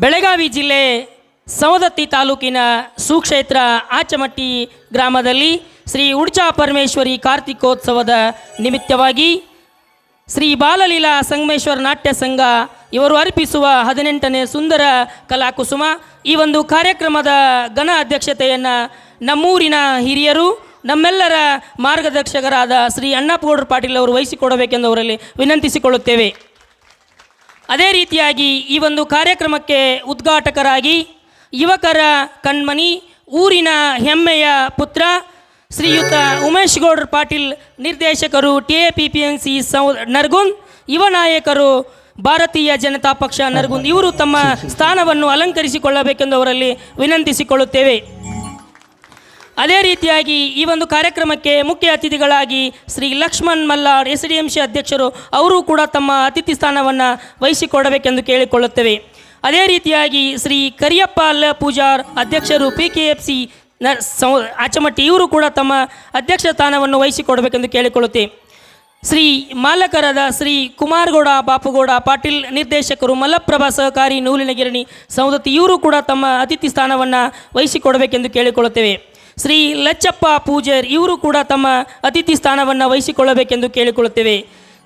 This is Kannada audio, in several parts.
ಬೆಳಗಾವಿ ಜಿಲ್ಲೆ ಸವದತ್ತಿ ತಾಲೂಕಿನ ಸುಕ್ಷೇತ್ರ ಆಚಮಟ್ಟಿ ಗ್ರಾಮದಲ್ಲಿ ಶ್ರೀ ಉಡ್ಚಾ ಪರಮೇಶ್ವರಿ ಕಾರ್ತಿಕೋತ್ಸವದ ನಿಮಿತ್ತವಾಗಿ ಶ್ರೀ ಬಾಲಲೀಲಾ ಸಂಗಮೇಶ್ವರ ನಾಟ್ಯ ಸಂಘ ಇವರು ಅರ್ಪಿಸುವ 18ನೇ ಸುಂದರ ಕಲಾಕುಸುಮ ಈ ಒಂದು ಕಾರ್ಯಕ್ರಮದ ಘನ ಅಧ್ಯಕ್ಷತೆಯನ್ನು ನಮ್ಮೂರಿನ ಹಿರಿಯರು ನಮ್ಮೆಲ್ಲರ ಮಾರ್ಗದರ್ಶಕರಾದ ಶ್ರೀ ಅಣ್ಣಪ್ಪಗೌಡರು ಪಾಟೀಲ್ ಅವರು ವಹಿಸಿಕೊಡಬೇಕೆಂದು ಅವರಲ್ಲಿ ವಿನಂತಿಸಿಕೊಳ್ಳುತ್ತೇವೆ. ಅದೇ ರೀತಿಯಾಗಿ ಈ ಒಂದು ಕಾರ್ಯಕ್ರಮಕ್ಕೆ ಉದ್ಘಾಟಕರಾಗಿ ಯುವಕರ ಕಣ್ಮಣಿ ಊರಿನ ಹೆಮ್ಮೆಯ ಪುತ್ರ ಶ್ರೀಯುತ ಉಮೇಶ್ ಗೌಡ್ರ ಪಾಟೀಲ್, ನಿರ್ದೇಶಕರು TAPPNC ನರಗುಂದ್, ಯುವ ನಾಯಕರು ಭಾರತೀಯ ಜನತಾ ಪಕ್ಷ ನರಗುಂದ್, ಇವರು ತಮ್ಮ ಸ್ಥಾನವನ್ನು ಅಲಂಕರಿಸಿಕೊಳ್ಳಬೇಕೆಂದು ಅವರಲ್ಲಿ ವಿನಂತಿಸಿಕೊಳ್ಳುತ್ತೇವೆ. ಅದೇ ರೀತಿಯಾಗಿ ಈ ಒಂದು ಕಾರ್ಯಕ್ರಮಕ್ಕೆ ಮುಖ್ಯ ಅತಿಥಿಗಳಾಗಿ ಶ್ರೀ ಲಕ್ಷ್ಮಣ್ ಮಲ್ಲಾಡ್ SDMC ಅಧ್ಯಕ್ಷರು ಅವರು ಕೂಡ ತಮ್ಮ ಅತಿಥಿ ಸ್ಥಾನವನ್ನು ವಹಿಸಿಕೊಡಬೇಕೆಂದು ಕೇಳಿಕೊಳ್ಳುತ್ತೇವೆ. ಅದೇ ರೀತಿಯಾಗಿ ಶ್ರೀ ಕರಿಯಪ್ಪ ಪೂಜಾರ್ ಅಧ್ಯಕ್ಷರು PKFC ಆಚಮಟ್ಟಿ ಇವರು ಕೂಡ ತಮ್ಮ ಅಧ್ಯಕ್ಷ ಸ್ಥಾನವನ್ನು ವಹಿಸಿಕೊಡಬೇಕೆಂದು ಕೇಳಿಕೊಳ್ಳುತ್ತೇವೆ. ಶ್ರೀ ಮಾಲಕರಾದ ಶ್ರೀ ಕುಮಾರಗೌಡ ಬಾಪುಗೌಡ ಪಾಟೀಲ್, ನಿರ್ದೇಶಕರು ಮಲ್ಲಪ್ರಭಾ ಸಹಕಾರಿ ನೂಲಿನಗಿರಣಿ ಸವದತ್ತಿ ಇವರು ಕೂಡ ತಮ್ಮ ಅತಿಥಿ ಸ್ಥಾನವನ್ನು ವಹಿಸಿಕೊಡಬೇಕೆಂದು ಕೇಳಿಕೊಳ್ಳುತ್ತೇವೆ. ಶ್ರೀ ಲಚ್ಚಪ್ಪ ಪೂಜಾರ್ ಇವರು ಕೂಡ ತಮ್ಮ ಅತಿಥಿ ಸ್ಥಾನವನ್ನು ವಹಿಸಿಕೊಳ್ಳಬೇಕೆಂದು ಕೇಳಿಕೊಳ್ಳುತ್ತೇವೆ.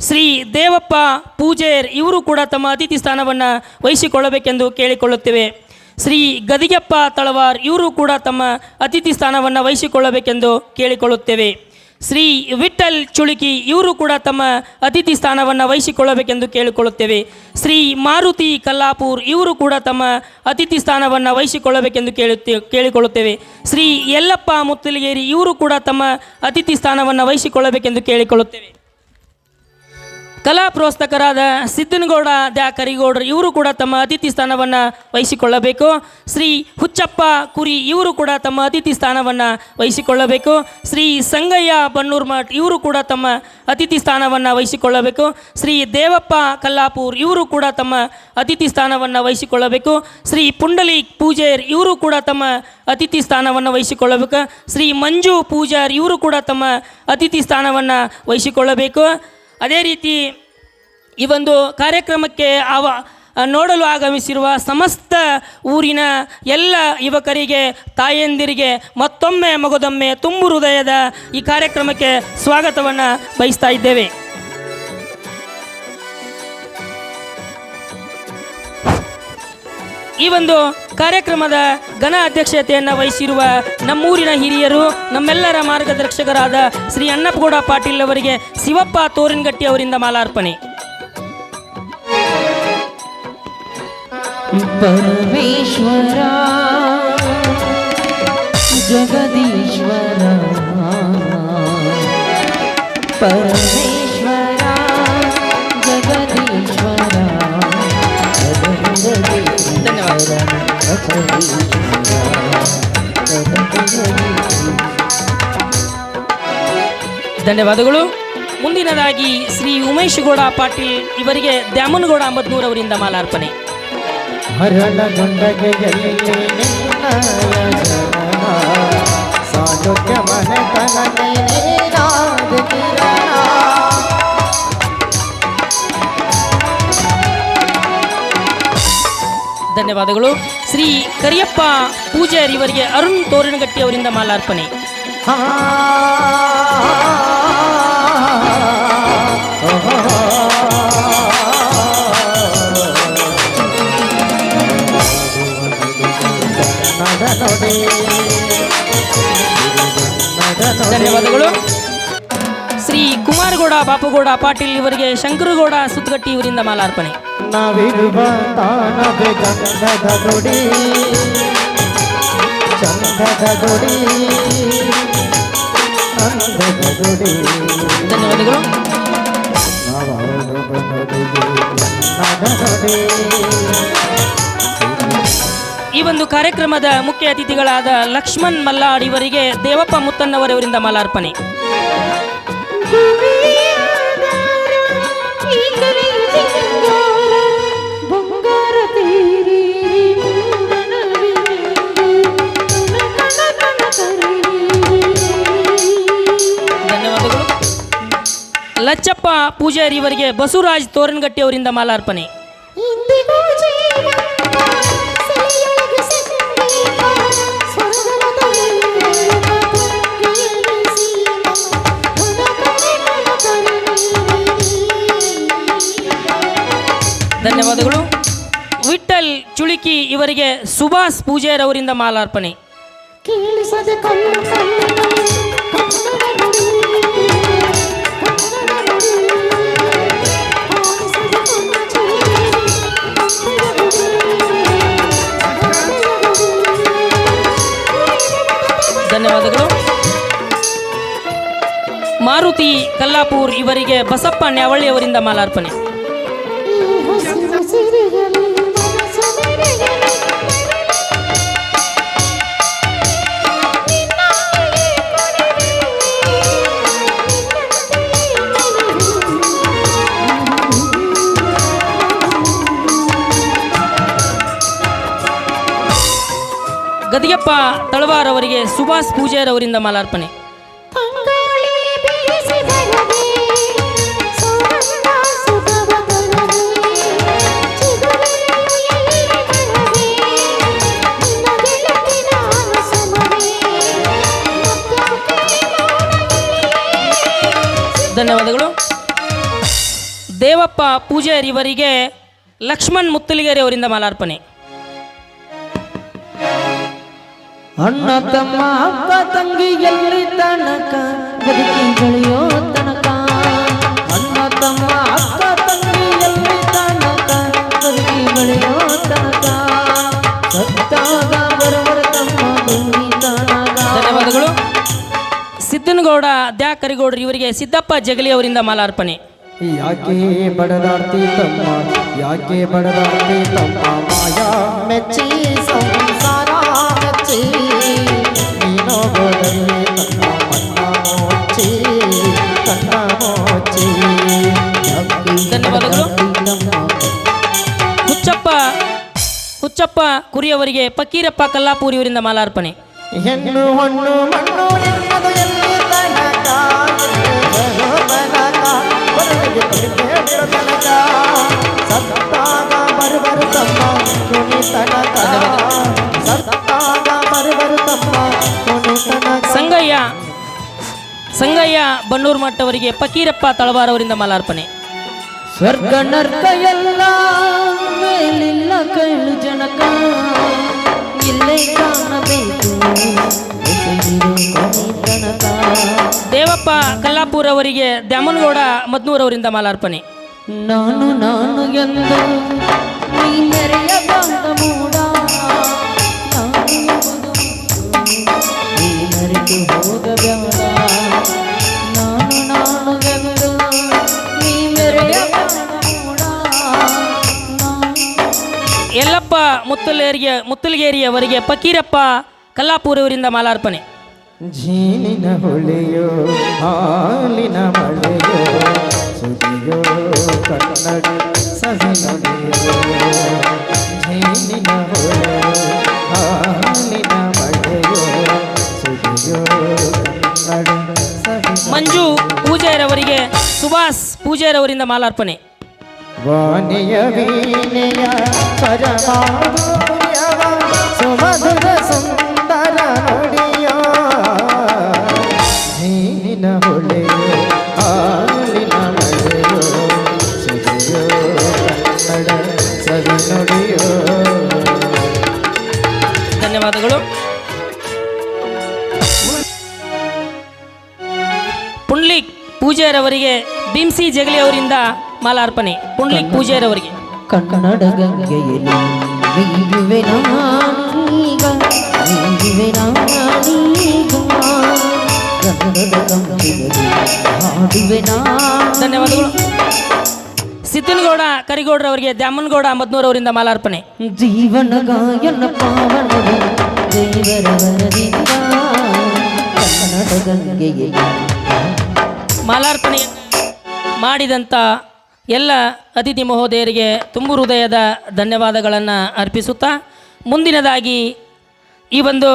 ಶ್ರೀ ದೇವಪ್ಪ ಪೂಜಾರ್ ಇವರು ಕೂಡ ತಮ್ಮ ಅತಿಥಿ ಸ್ಥಾನವನ್ನು ವಹಿಸಿಕೊಳ್ಳಬೇಕೆಂದು ಕೇಳಿಕೊಳ್ಳುತ್ತೇವೆ. ಶ್ರೀ ಗದಿಗೆಪ್ಪ ತಳವಾರ್ ಇವರು ಕೂಡ ತಮ್ಮ ಅತಿಥಿ ಸ್ಥಾನವನ್ನು ವಹಿಸಿಕೊಳ್ಳಬೇಕೆಂದು ಕೇಳಿಕೊಳ್ಳುತ್ತೇವೆ. ಶ್ರೀ ವಿಠಲ್ ಚುಳುಕಿ ಇವರು ಕೂಡ ತಮ್ಮ ಅತಿಥಿ ಸ್ಥಾನವನ್ನು ವಹಿಸಿಕೊಳ್ಳಬೇಕೆಂದು ಕೇಳಿಕೊಳ್ಳುತ್ತೇವೆ. ಶ್ರೀ ಮಾರುತಿ ಕಲ್ಲಾಪುರ್ ಇವರು ಕೂಡ ತಮ್ಮ ಅತಿಥಿ ಸ್ಥಾನವನ್ನು ವಹಿಸಿಕೊಳ್ಳಬೇಕೆಂದು ಕೇಳಿಕೊಳ್ಳುತ್ತೇವೆ. ಶ್ರೀ ಯಲ್ಲಪ್ಪ ಮುತ್ತಲಿಗೇರಿ ಇವರು ಕೂಡ ತಮ್ಮ ಅತಿಥಿ ಸ್ಥಾನವನ್ನು ವಹಿಸಿಕೊಳ್ಳಬೇಕೆಂದು ಕೇಳಿಕೊಳ್ಳುತ್ತೇವೆ. ಕಲಾ ಪ್ರೋತ್ಸಾಹಕರಾದ ಸಿದ್ದನಗೌಡ ಕರಿಗೌಡರು ಇವರು ಕೂಡ ತಮ್ಮ ಅತಿಥಿ ಸ್ಥಾನವನ್ನು ವಹಿಸಿಕೊಳ್ಳಬೇಕು. ಶ್ರೀ ಹುಚ್ಚಪ್ಪ ಕುರಿ ಇವರು ಕೂಡ ತಮ್ಮ ಅತಿಥಿ ಸ್ಥಾನವನ್ನು ವಹಿಸಿಕೊಳ್ಳಬೇಕು. ಶ್ರೀ ಸಂಗಯ್ಯ ಬನ್ನೂರ್ಮಠ್ ಇವರು ಕೂಡ ತಮ್ಮ ಅತಿಥಿ ಸ್ಥಾನವನ್ನು ವಹಿಸಿಕೊಳ್ಳಬೇಕು. ಶ್ರೀ ದೇವಪ್ಪ ಕಲ್ಲಾಪುರ್ ಇವರು ಕೂಡ ತಮ್ಮ ಅತಿಥಿ ಸ್ಥಾನವನ್ನು ವಹಿಸಿಕೊಳ್ಳಬೇಕು. ಶ್ರೀ ಪುಂಡಲೀಕ್ ಪೂಜಾರ್ ಇವರು ಕೂಡ ತಮ್ಮ ಅತಿಥಿ ಸ್ಥಾನವನ್ನು ವಹಿಸಿಕೊಳ್ಳಬೇಕು. ಶ್ರೀ ಮಂಜು ಪೂಜಾರ್ ಇವರು ಕೂಡ ತಮ್ಮ ಅತಿಥಿ ಸ್ಥಾನವನ್ನು ವಹಿಸಿಕೊಳ್ಳಬೇಕು. ಅದೇ ರೀತಿ ಈ ಒಂದು ಕಾರ್ಯಕ್ರಮಕ್ಕೆ ನೋಡಲು ಆಗಮಿಸಿರುವ ಸಮಸ್ತ ಊರಿನ ಎಲ್ಲ ಯುವಕರಿಗೆ, ತಾಯಂದಿರಿಗೆ ಮತ್ತೊಮ್ಮೆ ಮಗದೊಮ್ಮೆ ತುಂಬು ಹೃದಯದ ಈ ಕಾರ್ಯಕ್ರಮಕ್ಕೆ ಸ್ವಾಗತವನ್ನು ಬಯಸ್ತಾ ಇದ್ದೇವೆ. ಈ ಒಂದು ಕಾರ್ಯಕ್ರಮದ ಘನ ಅಧ್ಯಕ್ಷತೆಯನ್ನು ವಹಿಸಿರುವ ನಮ್ಮೂರಿನ ಹಿರಿಯರು, ನಮ್ಮೆಲ್ಲರ ಮಾರ್ಗದರ್ಶಕರಾದ ಶ್ರೀ ಅಣ್ಣಪ್ಪಗೌಡ ಪಾಟೀಲ್ ಅವರಿಗೆ ಶಿವಪ್ಪ ತೋರಿನಗಟ್ಟಿ ಅವರಿಂದ ಮಾಲಾರ್ಪಣೆ. ಪರಮೇಶ್ವರ ಜಗದೀಶ್ವರ ಪರಮೇಶ್ವರ ಜಗದೀಶ್ವರ ಧನ್ಯವಾದಗಳು. ಮುಂದಿನದಾಗಿ ಶ್ರೀ ಉಮೇಶ್ ಗೌಡ ಪಾಟೀಲ್ ಇವರಿಗೆ ದ್ಯಾಮನಗೌಡ ಅಂಬತ್ನೂರ್ ಅವರಿಂದ ಮಾಲಾರ್ಪಣೆ. ಧನ್ಯವಾದಗಳು. ಶ್ರೀ ಕರಿಯಪ್ಪ ಪೂಜಾರ್ ಇವರಿಗೆ ಅರುಣ್ ತೋರಣಗಟ್ಟಿ ಅವರಿಂದ ಮಾಲಾರ್ಪಣೆ. ಧನ್ಯವಾದಗಳು. ಶ್ರೀ ಕುಮಾರಗೌಡ ಬಾಪುಗೌಡ ಪಾಟೀಲ್ ಇವರಿಗೆ ಶಂಕರಗೌಡ ಸುತ್ತಗಟ್ಟಿ ಇವರಿಂದ ಮಾಲಾರ್ಪಣೆ. ಧನ್ಯವಾದಗಳು. ಈ ಒಂದು ಕಾರ್ಯಕ್ರಮದ ಮುಖ್ಯ ಅತಿಥಿಗಳಾದ ಲಕ್ಷ್ಮಣ್ ಮಲ್ಲಾಡ್ ಇವರಿಗೆ ದೇವಪ್ಪ ಮುತ್ತಣ್ಣವರವರಿಂದ ಮಾಲಾರ್ಪಣೆ. ಧನ್ಯವಾದಗಳು. ಲಚ್ಚಪ್ಪ ಪೂಜಾರಿ ಇವರಿಗೆ ಬಸವರಾಜ್ ತೋರಣಗಟ್ಟಿ ಅವರಿಂದ ಮಾಲಾರ್ಪಣೆ. ವಿಠಲ್ ಚುಳುಕಿ ಇವರಿಗೆ ಸುಭಾಷ್ ಪೂಜಾರವರಿಂದ ಮಾಲಾರ್ಪಣೆ. ಕೇಳಿಸದೆ ಕಲ್ಲು ಧನ್ಯವಾದಗಳು. ಮಾರುತಿ ಕಲ್ಲಾಪುರ್ ಇವರಿಗೆ ಬಸಪ್ಪ ನ್ಯಾವಳ್ಳಿ ಅವರಿಂದ ಮಾಲಾರ್ಪಣೆ. ಗದಿಯಪ್ಪ ತಳವಾರ್ ಅವರಿಗೆ ಸುಭಾಷ್ ಪೂಜಾರ್ ಅವರಿಂದ ಮಾಲಾರ್ಪಣೆ. ಧನ್ಯವಾದಗಳು. ದೇವಪ್ಪ ಪೂಜಾರಿ ಇವರಿಗೆ ಲಕ್ಷ್ಮಣ್ ಮುತ್ತಲಿಗೆರೆ ಅವರಿಂದ ಮಾಲಾರ್ಪಣೆ. ಅಣ್ಣ ತಮ್ಮ ಅಕ್ಕ ತಂಗಿ ಎಲ್ಲಿ ತನಕ ಬದುಕಿ ಬೆಳೆಯೋ ತನಕ, ಅಣ್ಣ ತಮ್ಮ ಅಕ್ಕ ತಂಗಿ ಎಲ್ಲಿ ತನಕ ಬದುಕಿ ಬೆಳೆಯೋ ತನಕ, ಸತ್ತಾಗ ಬರವರ ತಮ್ಮ ಭೂಮಿ ತನಕ. ಧನ್ಯವಾದಗಳು. ಸಿದ್ದನಗೌಡ ದ್ಯಾಕರಿಗೌಡ್ರು ಇವರಿಗೆ ಸಿದ್ದಪ್ಪ ಜಗಲಿ ಅವರಿಂದ ಮಾಲಾರ್ಪಣೆ. ಯಾಕೆ ಬಡದಾಡ್ತಿ ತಮ್ಮ, ಯಾಕೆ ಬಡದಾಡ್ತಿ ತಮ್ಮ, ಮಾಯಾ ಮೆಚ್ಚಿ ಸಂಸಾರ ಮೆಚ್ಚಿ ನೀನೋ ಗೋಡಲ್ಲಿ ತಮ್ಮ ಮಣ್ಣ ಮೋಚಿ ಕಣ್ಣ ಮೋಚಿ. ಧನ್ಯವಾದಗಳು. ಹುಚ್ಚಪ್ಪ ಕುರಿಯವರಿಗೆ ಫಕೀರಪ್ಪ ಕಲ್ಲಾಪುರಿ ಇವರಿಂದ ಮಾಲಾರ್ಪಣೆ. ಹೆಣ್ಣು ಹಣ್ಣು ಮಣ್ಣು ಎನ್ನದು ಎಲ್ಲಿ ತನಕ, ಸತ್ತಾಗ ಬರುವರು ತಮ್ಮ ಕುಣಿ ತನಕ, ಸತ್ತಾಗ ಬರುವರು ತಮ್ಮ ಕುಣಿ ತನಕ. ಸಂಗಯ್ಯ ಬನ್ನೂರು ಮಠ ಅವರಿಗೆ ಫಕೀರಪ್ಪ ತಳವಾರ್ ಅವರಿಂದ ಮಾಲಾರ್ಪಣೆ. ಸ್ವರ್ಗ ನರ್ಕ ಎಲ್ಲ ಮೇಲಿಲ್ಲ ಕಳ್ಳು ಜನಕ, ಇಲ್ಲೇ ಕಾಣಬೇಕು ತನಕ. ದೇವಪ್ಪ ಕಲ್ಲಾಪುರ್ ಅವರಿಗೆ ದ್ಯಾಮನಗೌಡ ಮದ್ನೂರ್ ಅವರಿಂದ ಮಾಲಾರ್ಪಣೆ. ನಾನು ನಾನು ಎಂದು ನೀ ಮೆರೆಯ ಬಂದ ಮೂಡ, ನಾನು ನೀ ಮರೆತು ಹೋಗಬೇಡ, ನಾನು ನಾನು ಎಂದು ನೀ ಮೆರೆಯ ಬಂದ ಮೂಡ. ಯಲ್ಲಪ್ಪ ಮುತ್ತಲಗೇರಿ ಅವರಿಗೆ ಫಕೀರಪ್ಪ ಕಲ್ಲಾಪುರ್ ಅವರಿಂದ ಮಾಲಾರ್ಪಣೆ. ಜೀನಿನ ಹೊಳೆಯೋ ಹಾಲಿನ ಮಳೆಯೋ ಸುದಿಯೋ ಕನ್ನಡ ಸವಿನುಡಿಯೋ, ಜೀನಿನ ಹೊಳೆಯೋ ಹಾಲಿನ ಮಳೆಯೋ ಸುದಿಯೋ ಕನ್ನಡ ಸವಿನುಡಿಯೋ. ಮಂಜು ಪೂಜಾರವರಿಗೆ ಸುಭಾಷ್ ಪೂಜಾರವರಿಂದ ಮಾಲಾರ್ಪಣೆ. ವಾಣಿಯ ವೀಣೆಯ ಪರಮಾನುಯವ ಸುಮಧುರ ಸುಂದರ ನುಡಿಯೋ, ಜೀನಿನ ಹೊಳೆಯೋ ಹಾಲಿನ ಮಳೆಯೋ ಸುದಿಯೋ ಕನ್ನಡ ಸವಿನುಡಿಯೋ. ಧನ್ಯವಾದಗಳು. ಪುಂಡ್ಲಿಕ್ ಪೂಜಾರವರಿಗೆ ಭೀಮ್ಸಿ ಜಗಲಿ ಅವರಿಂದ ಮಾಲಾರ್ಪಣೆ. ಪುಂಡ್ಲಿಕ್ ಪೂಜಾರವರಿಗೆ ಕನ್ನಡ ಗಂಗೆಯಲ್ಲಿ ನೀಗುವೆ ನಾನೀಗ, ನೀಗುವೆ ನಾನೀಗ, ಕನ್ನಡದ ಗಂಗೆಯಲ್ಲಿ ಹಾಡುವೆ ನಾನು. ಧನ್ಯವಾದಗಳು. ಸಿದ್ದನಗೌಡ ಕರಿಗೌಡ್ರವರಿಗೆ ದ್ಯಾಮನಗೌಡ ಮದ್ನೂರ್ ಅವರಿಂದ ಮಾಲಾರ್ಪಣೆ. ಜೀವನ ಗಾಯನ ಪಾವನವು ದೇವರ ವರದಿಂದ, ಕನ್ನಡ ಗಂಗೆಯಲ್ಲಿ ಮಾಲಾರ್ಪಣೆಯನ್ನು ಮಾಡಿದಂಥ ಎಲ್ಲ ಅತಿಥಿ ಮಹೋದಯರಿಗೆ ತುಂಬು ಹೃದಯದ ಧನ್ಯವಾದಗಳನ್ನು ಅರ್ಪಿಸುತ್ತಾ, ಮುಂದಿನದಾಗಿ ಈ ಒಂದು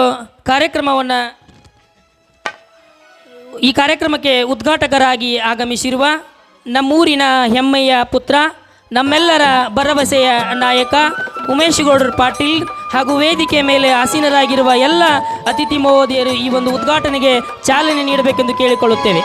ಕಾರ್ಯಕ್ರಮಕ್ಕೆ ಉದ್ಘಾಟಕರಾಗಿ ಆಗಮಿಸಿರುವ ನಮ್ಮೂರಿನ ಹೆಮ್ಮೆಯ ಪುತ್ರ, ನಮ್ಮೆಲ್ಲರ ಭರವಸೆಯ ನಾಯಕ ಉಮೇಶ್ ಗೌಡ್ರ ಪಾಟೀಲ್ ಹಾಗೂ ವೇದಿಕೆ ಮೇಲೆ ಆಸೀನರಾಗಿರುವ ಎಲ್ಲ ಅತಿಥಿ ಮಹೋದಯರು ಈ ಒಂದು ಉದ್ಘಾಟನೆಗೆ ಚಾಲನೆ ನೀಡಬೇಕೆಂದು ಕೇಳಿಕೊಳ್ಳುತ್ತೇವೆ.